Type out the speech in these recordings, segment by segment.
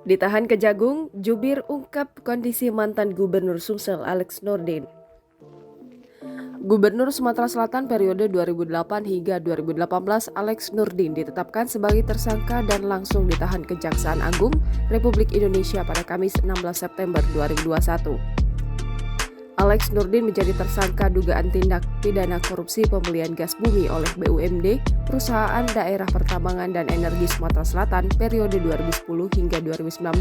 Ditahan Kejagung, jubir ungkap kondisi mantan Gubernur Sumsel Alex Nurdin. Gubernur Sumatera Selatan periode 2008 hingga 2018 Alex Nurdin ditetapkan sebagai tersangka dan langsung ditahan Kejaksaan Agung Republik Indonesia pada Kamis 16 September 2021. Alex Nurdin menjadi tersangka dugaan tindak pidana korupsi pembelian gas bumi oleh BUMD, Perusahaan Daerah Pertambangan dan Energi Sumatera Selatan periode 2010 hingga 2019.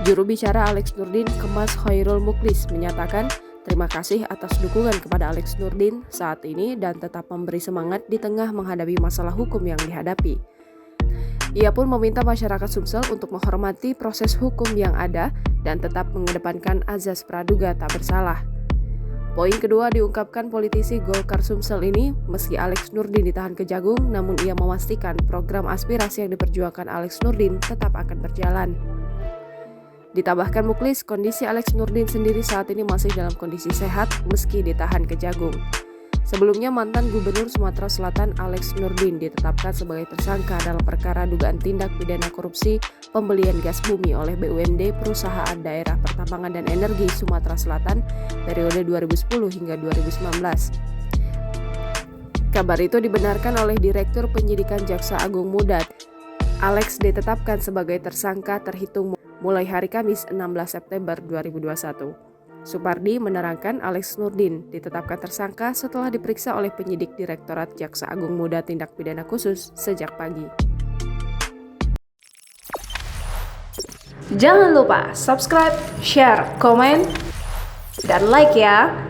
Juru bicara Alex Nurdin, Kemas Khairul Muklis, menyatakan terima kasih atas dukungan kepada Alex Nurdin saat ini dan tetap memberi semangat di tengah menghadapi masalah hukum yang dihadapi. Ia pun meminta masyarakat Sumsel untuk menghormati proses hukum yang ada dan tetap mengedepankan azas praduga tak bersalah. Poin kedua diungkapkan politisi Golkar Sumsel ini, meski Alex Nurdin ditahan Kejagung, namun ia memastikan program aspirasi yang diperjuangkan Alex Nurdin tetap akan berjalan. Ditambahkan Muklis, kondisi Alex Nurdin sendiri saat ini masih dalam kondisi sehat meski ditahan Kejagung. Sebelumnya, mantan Gubernur Sumatera Selatan Alex Nurdin ditetapkan sebagai tersangka dalam perkara dugaan tindak pidana korupsi pembelian gas bumi oleh BUMD Perusahaan Daerah Pertambangan dan Energi Sumatera Selatan periode 2010 hingga 2019. Kabar itu dibenarkan oleh Direktur Penyidikan Jaksa Agung Muda. Alex ditetapkan sebagai tersangka terhitung mulai hari Kamis 16 September 2021. Supardi menerangkan Alex Nurdin ditetapkan tersangka setelah diperiksa oleh penyidik Direktorat Jaksa Agung Muda Tindak Pidana Khusus sejak pagi. Jangan lupa subscribe, share, komen, dan like ya!